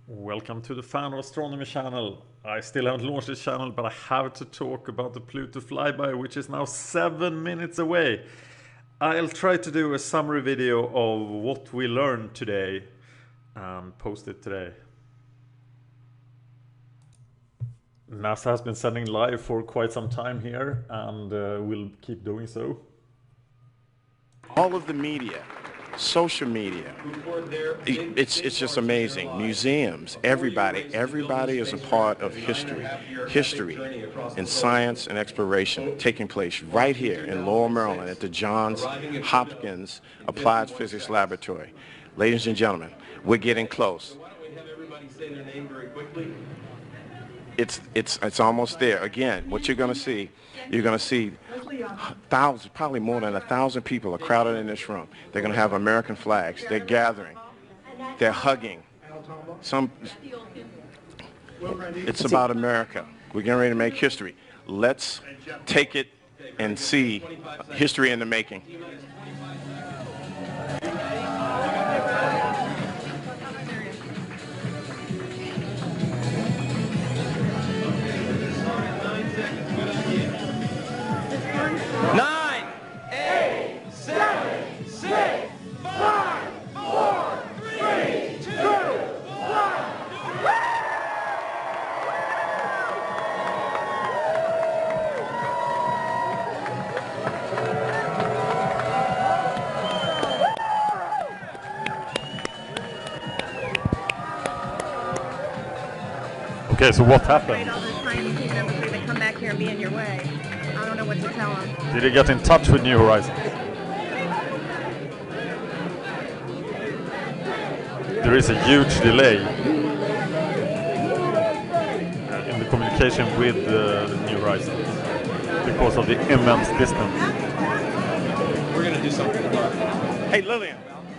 Welcome to the Fan of Astronomy channel. I still haven't launched this channel, but I have to talk about the Pluto flyby, which is now 7 minutes away. I'll try to do a summary video of what we learned today and post it today. NASA has been sending live for quite some time here and will keep doing so. All of the media, social media, it's just amazing. Museums, everybody is a part of history and science and exploration taking place right here in Laurel, Maryland at the Johns Hopkins Applied Physics Laboratory. Ladies and gentlemen, we're getting close. Why don't we have everybody say their name very quickly? It's almost there. Again, what you're going to see thousands, probably more than 1,000 people are crowded in this room. They're going to have American flags. They're gathering. They're hugging. It's about America. We're getting ready to make history. Let's take it and see history in the making. Okay, so what happened? All those tiny people before they come back here and be in your way. I don't know what to tell them. Did you get in touch with New Horizons? There is a huge delay in the communication with New Horizons because of the immense distance. We're going to do something about it. Hey, Lillian,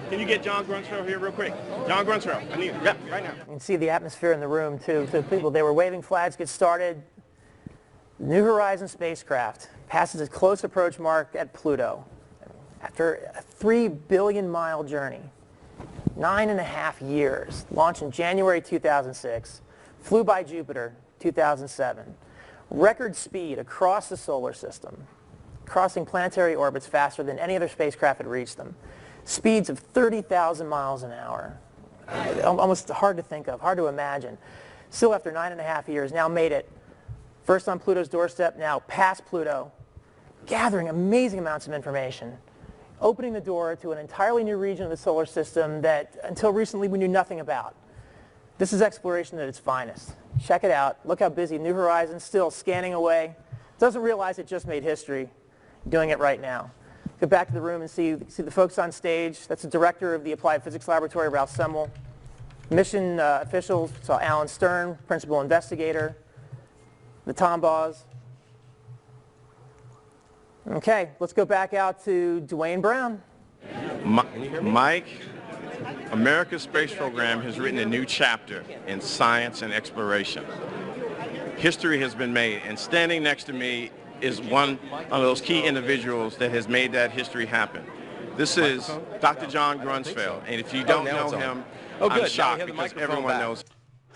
can you get John Grunsfeld here real quick? John Grunsfeld, I need him. Yep, right now. You can see the atmosphere in the room too. So people, they were waving flags, get started. New Horizons spacecraft passes its close approach mark at Pluto. After a 3 billion mile journey, 9.5 years, launched in January 2006, flew by Jupiter 2007. Record speed across the solar system, crossing planetary orbits faster than any other spacecraft had reached them. Speeds of 30,000 miles an hour. Almost hard to think of, hard to imagine. Still, after 9.5 years, now made it first on Pluto's doorstep, now past Pluto, gathering amazing amounts of information, opening the door to an entirely new region of the solar system that until recently we knew nothing about. This is exploration at its finest. Check it out. Look how busy New Horizons, still scanning away. Doesn't realize it just made history, doing it right now. Go back to the room and see the folks on stage. That's the director of the Applied Physics Laboratory, Ralph Semmel. Mission officials, saw Alan Stern, principal investigator, the Tombaws. Okay, let's go back out to Dwayne Brown. Mike, America's space program has written a new chapter in science and exploration. History has been made, and standing next to me is one of those key individuals that has made that history happen. This is Dr. John Grunsfeld, and if you don't know him, I'm shocked because everyone knows.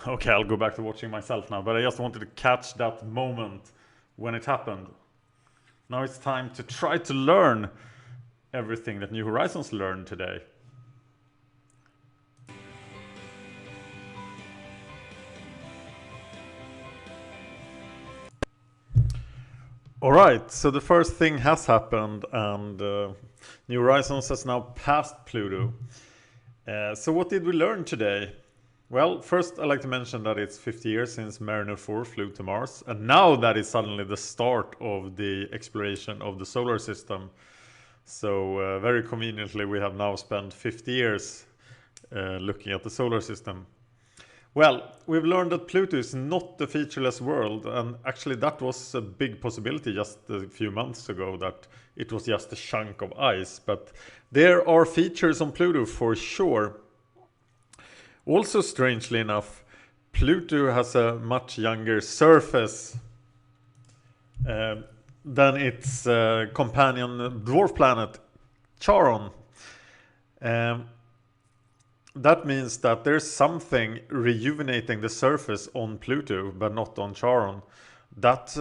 Okay, I'll go back to watching myself now, but I just wanted to catch that moment when it happened. Now it's time to try to learn everything that New Horizons learned today. Alright, so the first thing has happened and New Horizons has now passed Pluto. So what did we learn today? Well, first I'd like to mention that it's 50 years since Mariner 4 flew to Mars, and now that is suddenly the start of the exploration of the solar system. So very conveniently we have now spent 50 years looking at the solar system. Well, we've learned that Pluto is not a featureless world, and actually that was a big possibility just a few months ago, that it was just a chunk of ice. But there are features on Pluto for sure. Also, strangely enough, Pluto has a much younger surface than its companion dwarf planet Charon. that means that there's something rejuvenating the surface on Pluto, but not on Charon. That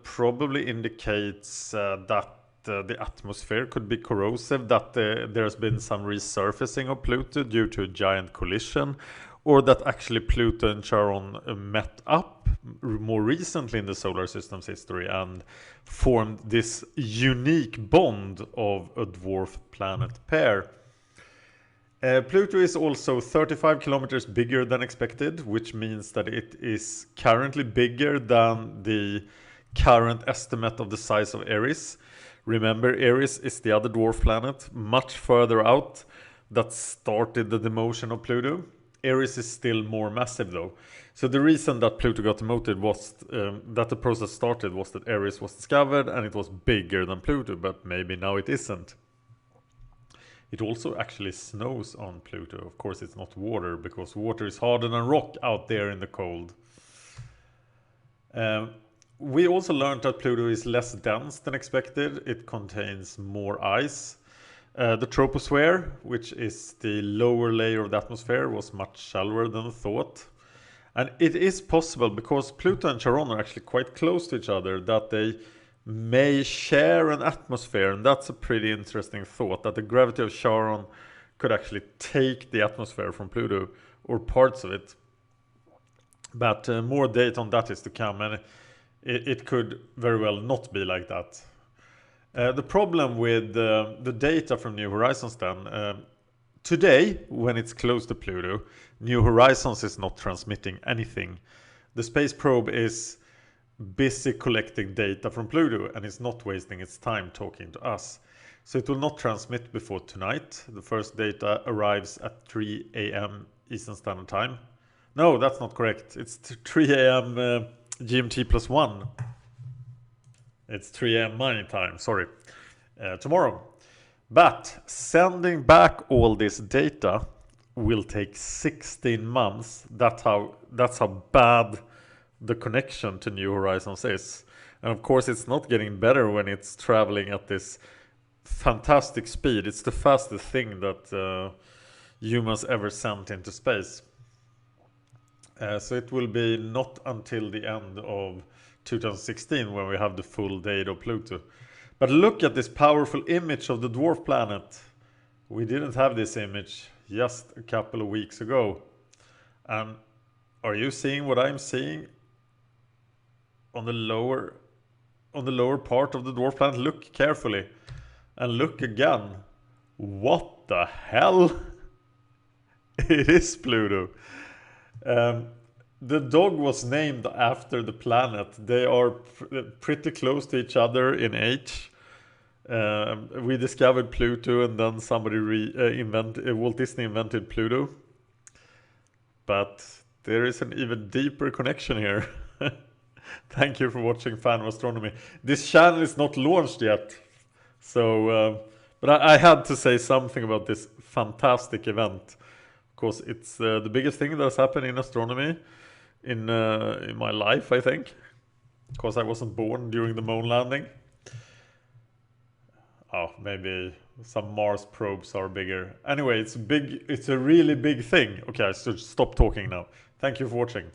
probably indicates that the atmosphere could be corrosive, that there's been some resurfacing of Pluto due to a giant collision, or that actually Pluto and Charon met up more recently in the solar system's history and formed this unique bond of a dwarf planet pair. Pluto is also 35 kilometers bigger than expected, which means that it is currently bigger than the current estimate of the size of Eris. Remember, Eris is the other dwarf planet, much further out, that started the demotion of Pluto. Eris is still more massive though. So the reason that Pluto got demoted was that the process started was that Eris was discovered and it was bigger than Pluto, but maybe now it isn't. It also actually snows on Pluto. Of course, it's not water, because water is harder than rock out there in the cold. We also learned that Pluto is less dense than expected. It contains more ice. The troposphere, which is the lower layer of the atmosphere, was much shallower than thought. And it is possible, because Pluto and Charon are actually quite close to each other, that they may share an atmosphere, and that's a pretty interesting thought, that the gravity of Charon could actually take the atmosphere from Pluto, or parts of it. But more data on that is to come, and it could very well not be like that. The problem with the data from New Horizons then, today, when it's close to Pluto, New Horizons is not transmitting anything. The space probe is busy collecting data from Pluto and is not wasting its time talking to us. So it will not transmit before tonight. The first data arrives at 3 a.m. Eastern Standard Time. No, that's not correct. It's 3 a.m. GMT plus 1. It's 3 a.m. my time, sorry. Tomorrow. But sending back all this data will take 16 months. That's how bad the connection to New Horizons is. And of course it's not getting better when it's traveling at this fantastic speed. It's the fastest thing that humans ever sent into space. So it will be not until the end of 2016 when we have the full data of Pluto. But look at this powerful image of the dwarf planet. We didn't have this image just a couple of weeks ago. And are you seeing what I'm seeing? On the lower part of the dwarf planet, look carefully and look again. What the hell? It is Pluto. The dog was named after the planet. They are pretty close to each other in age. We discovered Pluto, and then somebody Walt Disney invented Pluto. But there is an even deeper connection here. Thank you for watching Fan of Astronomy. This channel is not launched yet, so but I had to say something about this fantastic event, because it's the biggest thing that's happened in astronomy in my life, I think, because I wasn't born during the moon landing. Oh, maybe some Mars probes are bigger. Anyway, it's big. It's a really big thing. Okay, I should stop talking now. Thank you for watching.